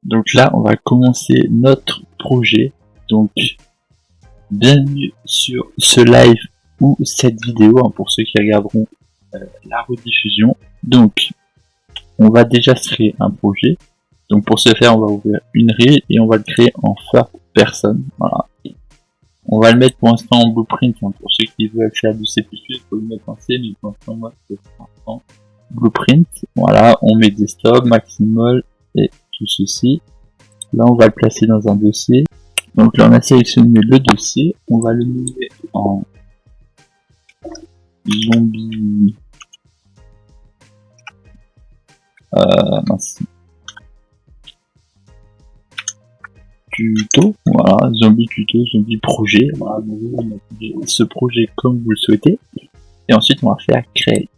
Donc là, on va commencer notre projet. Donc, bienvenue sur ce live ou cette vidéo, hein, pour ceux qui regarderont la rediffusion. Donc, on va déjà se créer un projet. Donc pour ce faire, on va ouvrir une reel et on va le créer en first person. Voilà. On va le mettre pour l'instant en blueprint, hein, pour ceux qui veulent faire du C++, il faut le mettre en C, mais pour l'instant, moi, c'est en blueprint. Voilà, on met desktop, maximal et tout ceci. Là, on va le placer dans un dossier. Donc là, on a sélectionné le dossier. On va le nommer en zombie. Mince. Tuto, voilà, zombie tuto, zombie projet. Voilà, donc vous mettez ce projet comme vous le souhaitez. Et ensuite, on va faire create.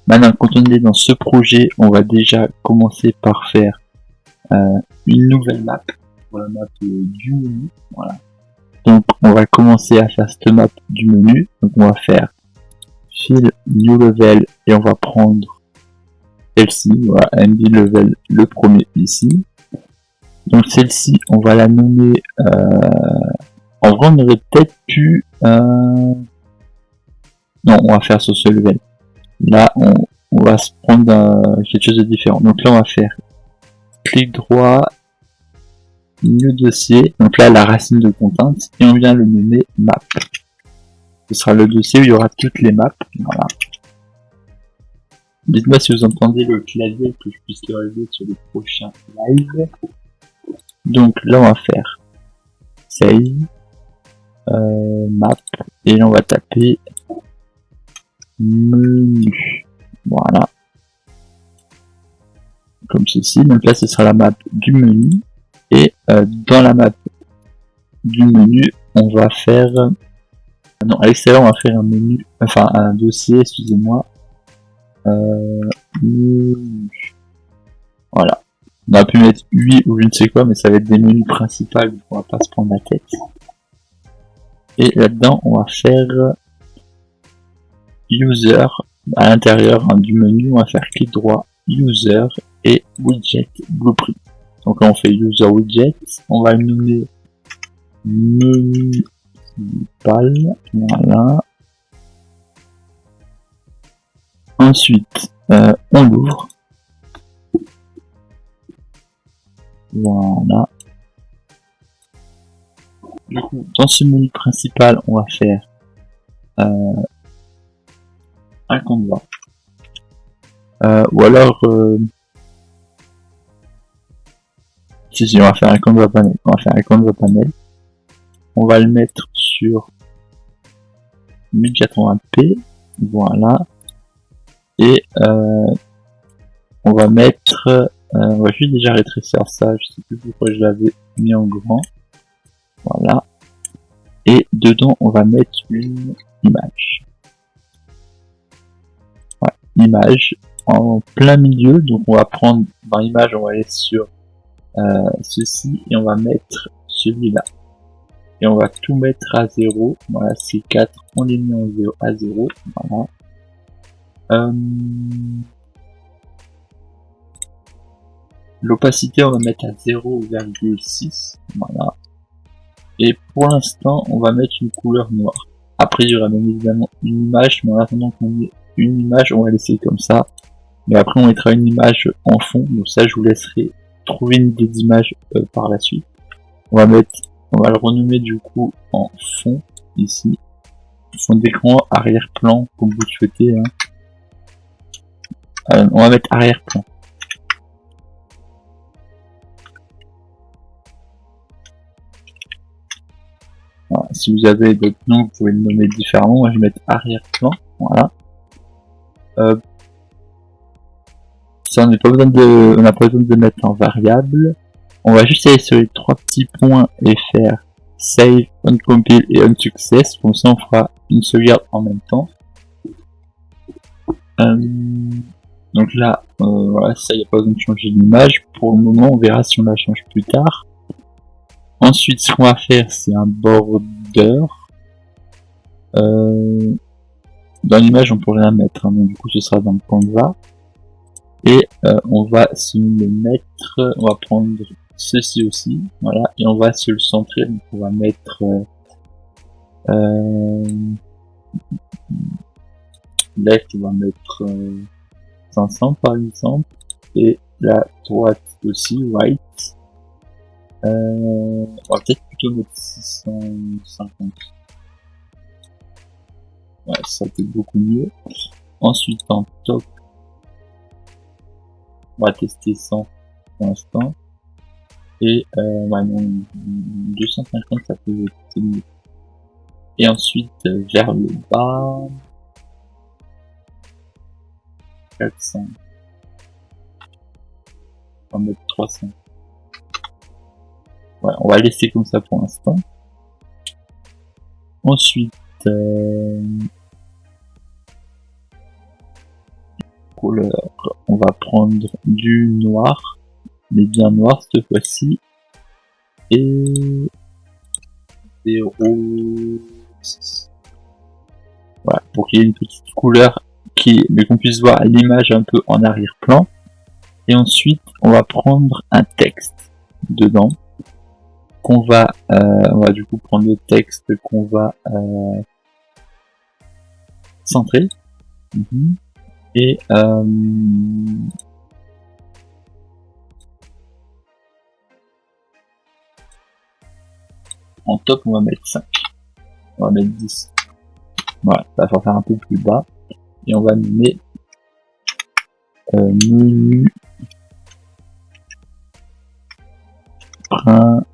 Maintenant, quand on est dans ce projet, on va déjà commencer par faire une nouvelle map, pour la map du menu. Voilà. Donc, on va commencer à faire cette map du menu. Donc, on va faire fill new level et on va prendre celle-ci, voilà, MD level, le premier ici. Donc, celle-ci, on va la nommer. En vrai, on aurait peut-être pu. Non, on va faire sur ce level. Là, on va se prendre quelque chose de différent. Donc là, on va faire clic droit, new dossier. Donc là, la racine de content et on vient le nommer map. Ce sera le dossier où il y aura toutes les maps. Voilà. Dites-moi si vous entendez le clavier que je puisse le régler sur les prochains lives. Donc là, on va faire save, map, et là, on va taper menu. Voilà. Comme ceci. Donc là, ce sera la map du menu. Et dans la map du menu, on va faire... Non, à l'extérieur, on va faire un menu, enfin un dossier, excusez-moi. Menu. Voilà. On a pu mettre UI ou je ne sais quoi, mais ça va être des menus principaux, donc on va pas se prendre la tête. Et là-dedans, on va faire user à l'intérieur, hein, du menu. On va faire clic droit, user et widget blueprint. Donc là, on fait user widget. On va le nommer menu principal. Voilà. Ensuite, on l'ouvre. Voilà. Du coup, dans ce menu principal, on va faire un canevas. Ou alors, si, on va faire un canevas panel. On va faire un canevas panel. On va le mettre sur 1080p. Voilà. Et on va mettre... on va juste déjà rétrécir ça. Je sais plus pourquoi je l'avais mis en grand. Voilà. Et dedans, on va mettre une image. Ouais, image en plein milieu. Donc on va prendre dans l'image, on va aller sur ceci et on va mettre celui-là. Et on va tout mettre à 0. Voilà, ces 4, on les met en 0 à 0. Voilà. L'opacité, on va mettre à 0,6. Voilà. Et pour l'instant, on va mettre une couleur noire. Après, il y aura bien évidemment une image, mais en attendant qu'on ait une image, on va laisser comme ça. Mais après, on mettra une image en fond. Donc ça, je vous laisserai trouver une idée d'image par la suite. On va le renommer du coup en fond, ici. Fond d'écran, arrière-plan, comme vous le souhaitez. Hein. On va mettre arrière-plan. Voilà. Si vous avez d'autres noms, vous pouvez le nommer différemment. Moi, je vais mettre arrière-plan. Voilà. Ça, on n'a pas besoin de mettre en variable. On va juste aller sur les 3 petits points et faire save, on compile et on success. Comme ça, on fera une sauvegarde en même temps. Donc là, voilà, ça, il n'y a pas besoin de changer l'image. Pour le moment, on verra si on la change plus tard. Ensuite, ce qu'on va faire, c'est un border. Dans l'image, on pourrait la mettre, hein, donc du coup, ce sera dans le canevas. Et on va se le mettre, on va prendre ceci aussi, voilà, et on va se le centrer, donc on va mettre left, on va mettre 500 par exemple, et la droite aussi, right, on va peut-être plutôt mettre 650. Ouais, ça fait beaucoup mieux. Ensuite, en top, on va tester 100 pour l'instant. Et ouais, non, 250, ça peut être mieux. Et ensuite, vers le bas, 400. On va mettre 300. Ouais, on va laisser comme ça pour l'instant. Ensuite, couleur, on va prendre du noir, mais bien noir cette fois-ci. Et 0,6. Voilà, pour qu'il y ait une petite couleur mais qu'on puisse voir l'image un peu en arrière-plan. Et ensuite, on va prendre un texte dedans. On va du coup prendre le texte qu'on va centrer. Et en top, on va mettre 5. On va mettre 10. Voilà, ça va faire un peu plus bas. Et on va nommer menu principal.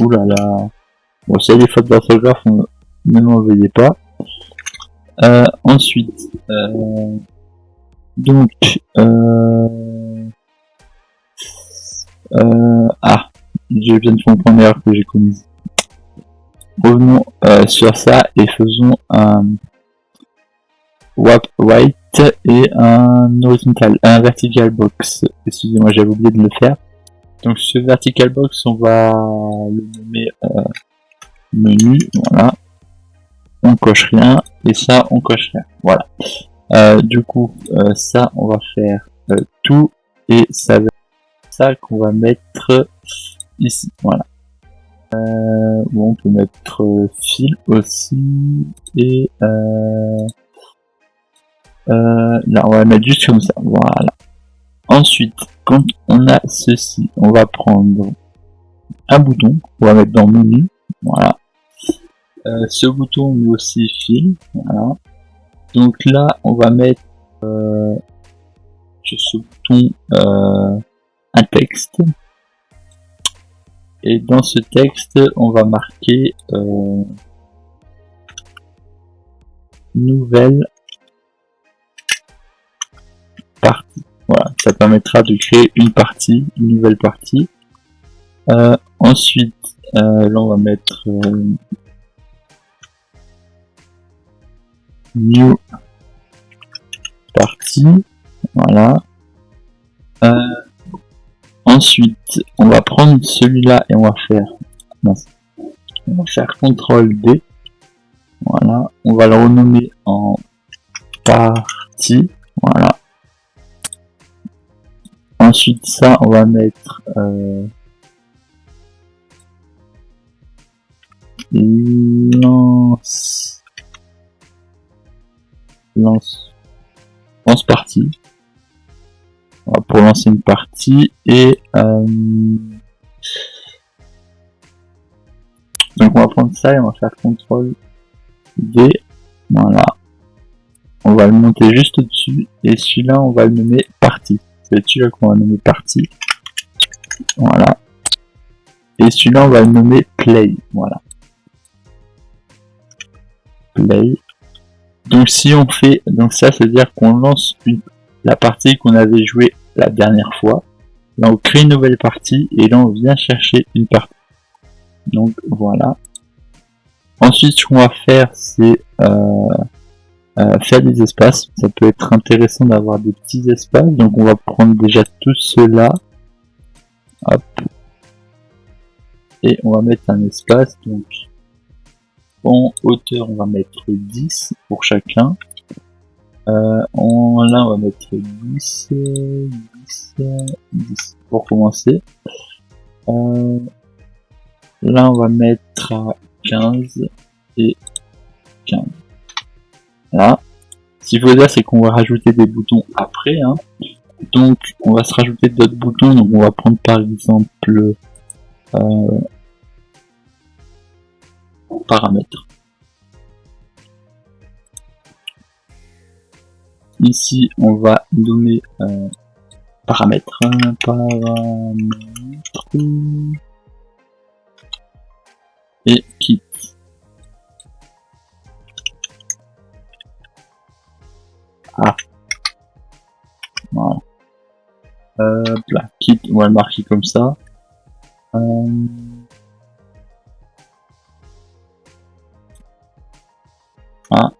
Ouh là là. Bon, s'il y a des fautes d'orthographe, ne m'en veuillez pas. Ensuite, donc, je viens de comprendre l'erreur que j'ai commise. Revenons sur ça et faisons un wrap right et un horizontal, un vertical box. Excusez-moi, j'avais oublié de le faire. Donc ce vertical box, on va le nommer menu, voilà. On coche rien et ça, on coche rien. Voilà. Du coup, ça, on va faire tout et ça va être ça qu'on va mettre ici. Voilà. Bon, on peut mettre fil aussi et là, on va mettre juste comme ça. Voilà. Ensuite, quand on a ceci, on va prendre un bouton, on va mettre dans menu, voilà. Ce bouton met aussi fil, voilà. Donc là, on va mettre sur ce bouton un texte. Et dans ce texte, on va marquer nouvelle partie. Voilà, ça permettra de créer une nouvelle partie. Ensuite, là on va mettre new party. Voilà. Ensuite, on va prendre celui-là et on va faire CTRL D. Voilà, on va le renommer en partie. Voilà. Ensuite, ça, on va mettre lance partie. Voilà, pour lancer une partie et donc on va prendre ça et on va faire CTRL D. Voilà. On va le monter juste au-dessus et celui-là on va le nommer partie. C'est celui-là qu'on va nommer partie. Voilà. Et celui-là on va le nommer play. Voilà. Play. Donc si on fait, donc ça c'est à dire qu'on lance la partie qu'on avait jouée la dernière fois. Là on crée une nouvelle partie et là on vient chercher une partie. Donc voilà. Ensuite ce qu'on va faire c'est faire des espaces. Ça peut être intéressant d'avoir des petits espaces. Donc on va prendre déjà tout cela. Hop. Et on va mettre un espace. Donc En hauteur, on va mettre 10 pour chacun. Là, on va mettre 10, 10, 10 pour commencer. Là, on va mettre à 15 et 15. Là, ce qu'il faut dire, c'est qu'on va rajouter des boutons après. Hein. Donc, on va se rajouter d'autres boutons. Donc, on va prendre par exemple paramètres. Ici, on va donner paramètres. Et kit. Ah. Voilà. Là, kit, on va le marquer comme ça. Ah.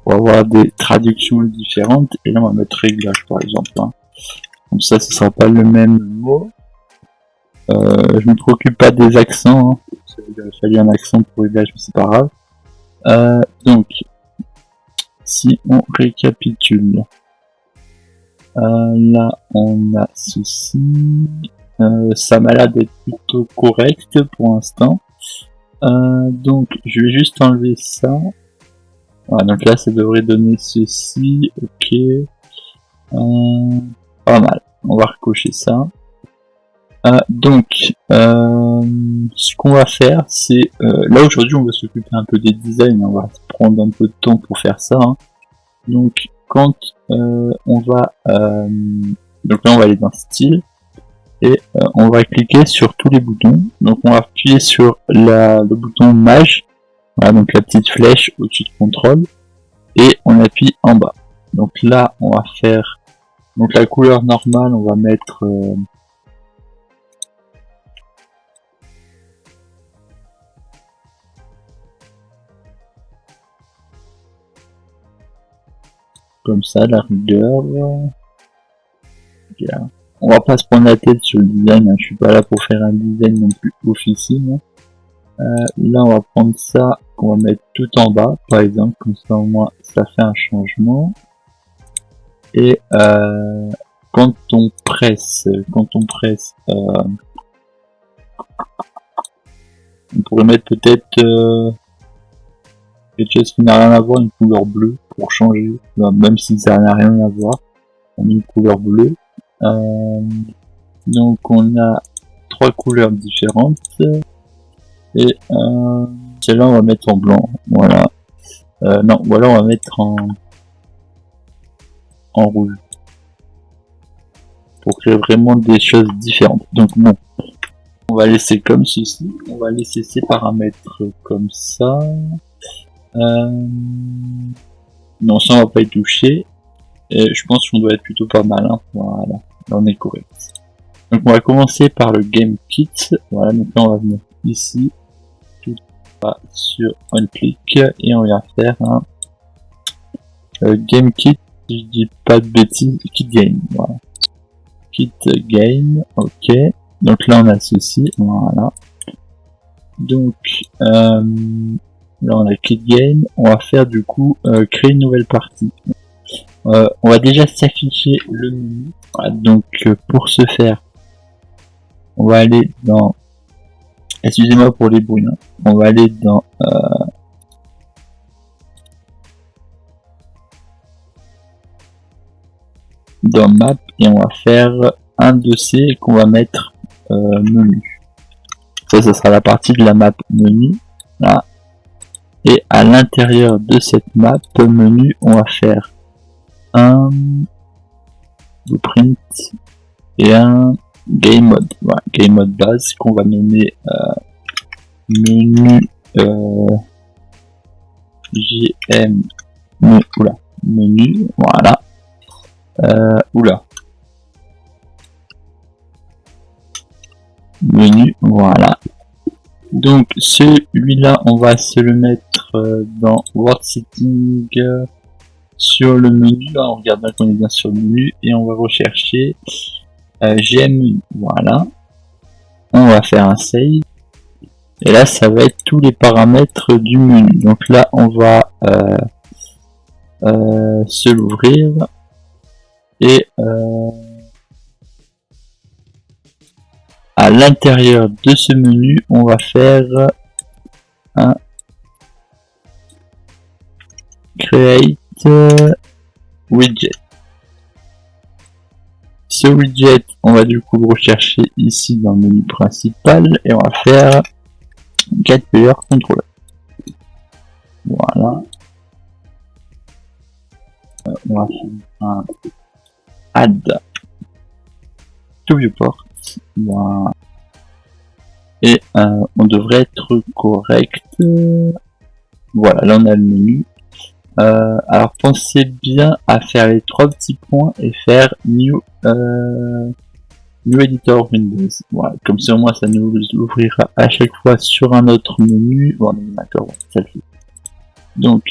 On va avoir des traductions différentes. Et là, on va mettre réglage, par exemple. Hein. Comme ça, ce sera pas le même mot. Je ne me préoccupe pas des accents. Hein. Il a fallu un accent pour réglage, mais c'est pas grave. Donc, si on récapitule, là, on a ceci. Ça m'a l'air d'être plutôt correct pour l'instant. Donc, je vais juste enlever ça. Voilà, donc là, ça devrait donner ceci. Ok. Pas mal. On va recocher ça. Donc, ce qu'on va faire, c'est... là, aujourd'hui, on va s'occuper un peu des designs. On va prendre un peu de temps pour faire ça. Hein. Donc, quand on va... donc là, on va aller dans Style. Et on va cliquer sur tous les boutons. Donc, on va appuyer sur le bouton Mage. Voilà, donc la petite flèche au-dessus de contrôle. Et on appuie en bas. Donc là, on va faire... Donc la couleur normale, on va mettre... comme ça, la rigueur. Voilà. On va pas se prendre la tête sur le design, hein. Je suis pas là pour faire un design non plus officiel. Là, on va prendre ça, qu'on va mettre tout en bas, par exemple, comme ça au moins ça fait un changement. Et quand on presse, on pourrait mettre peut-être quelque chose qui n'a rien à voir, une couleur bleue pour changer, même si ça n'a rien à voir. On met une couleur bleue. Donc on a 3 couleurs différentes. Et celle-là on va mettre en blanc. Voilà. Non, voilà, on va mettre en rouge. Pour créer vraiment des choses différentes. Donc bon, on va laisser comme ceci. On va laisser ces paramètres comme ça. Non, ça on va pas y toucher. Et je pense qu'on doit être plutôt pas mal. Hein. Voilà, là on est correct. Donc on va commencer par le Game Kit. Voilà, donc là on va venir ici. Tout va sur un clic. Et on va faire un Game Kit. Si je dis pas de bêtises, Kit Game. Voilà. Kit Game. Ok. Donc là on a ceci. Voilà. Donc là on a Kit Game. On va faire du coup créer une nouvelle partie. On va déjà s'afficher le menu. Voilà, donc pour ce faire, on va aller dans... Excusez-moi pour les bruits. Hein. On va aller dans... dans Map et on va faire un dossier qu'on va mettre menu. Ça sera la partie de la map menu. Là. Et à l'intérieur de cette map menu, on va faire un blueprint et un game mode. Voilà, game mode base qu'on va nommer menu GM menu, voilà. Menu, voilà. Donc celui-là, on va se le mettre dans Word Setting sur le menu. Là, on regarde bien qu'on est bien sur le menu et on va rechercher GM menu. Voilà. on va faire un save. Et là, ça va être tous les paramètres du menu. Donc là, on va se l'ouvrir. Et à l'intérieur de ce menu, on va faire un create widget. Ce widget, on va du coup le rechercher ici dans le menu principal et on va faire get player controller. Voilà. On va faire un add to viewport. Voilà. Et on devrait être correct. Voilà, là on a le menu. Alors pensez bien à faire les 3 petits points et faire new editor Windows. Voilà, comme ça au moins ça nous l'ouvrira à chaque fois sur un autre menu. Bon, d'accord, ça le fait. Donc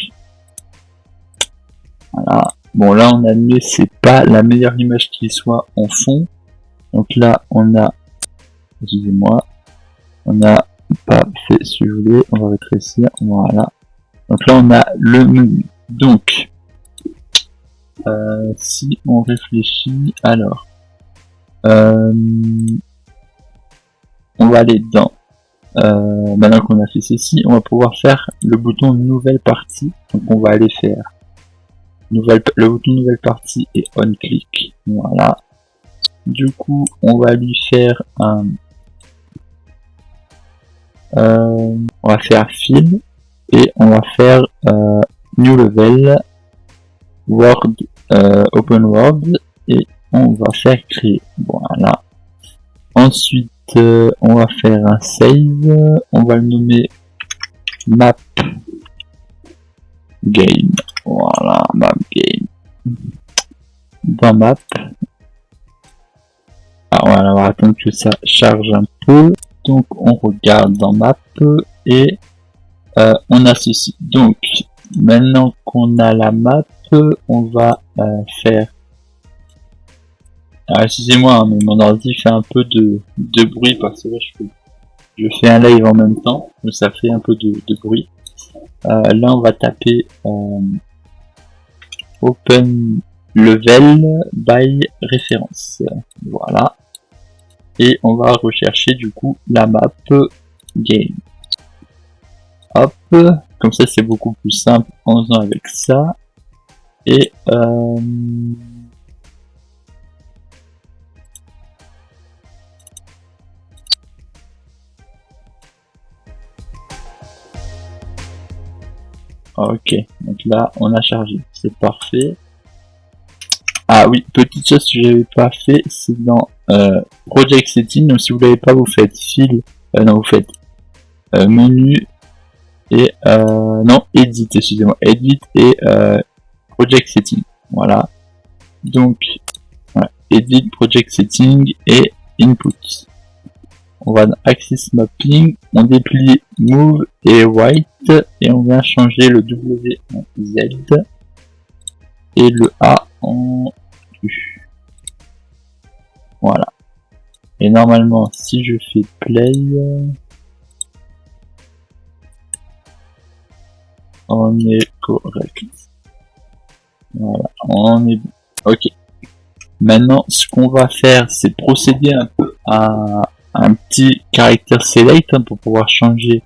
voilà. Bon là on a mis, c'est pas la meilleure image qui soit en fond. Donc là on a, excusez-moi, on n'a pas fait ce que je voulais, on va rétrécir, voilà. Donc là on a le menu. Donc si on réfléchit, alors on va aller dans maintenant qu'on a fait ceci, on va pouvoir faire le bouton nouvelle partie. Donc on va aller faire le bouton nouvelle partie et on click, voilà. Du coup on va lui faire un on va faire fill et on va faire new level word open world et on va faire créer, voilà. Ensuite on va faire un save, on va le nommer map game, voilà, map game. Dans map, voilà, on va attendre que ça charge un peu. Donc on regarde dans map et on a ceci. Donc maintenant qu'on a la map, on va faire. Alors excusez-moi, hein, mais mon ordi fait un peu de bruit parce que là je fais un live en même temps, donc ça fait un peu de bruit. Là on va taper open level by référence, voilà. Et on va rechercher du coup la map game. Hop, comme ça c'est beaucoup plus simple en faisant avec ça. Et ok, donc là on a chargé, c'est parfait. Ah oui, petite chose que j'avais pas fait, c'est dans Project Setting. Donc si vous l'avez pas, vous faites File, non vous faites menu et non Edit, excusez-moi, Edit et Project Setting. Voilà. Donc voilà, Edit, Project Setting et Input. On va dans Axis Mapping, on déplie Move et White et on vient changer le W en Z et le A en U. Voilà. Et normalement, si je fais play, on est correct. Voilà, on est bon. Ok. Maintenant, ce qu'on va faire, c'est procéder un peu à un petit caractère select pour pouvoir changer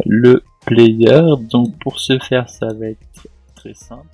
le player. Donc pour ce faire, ça va être très simple.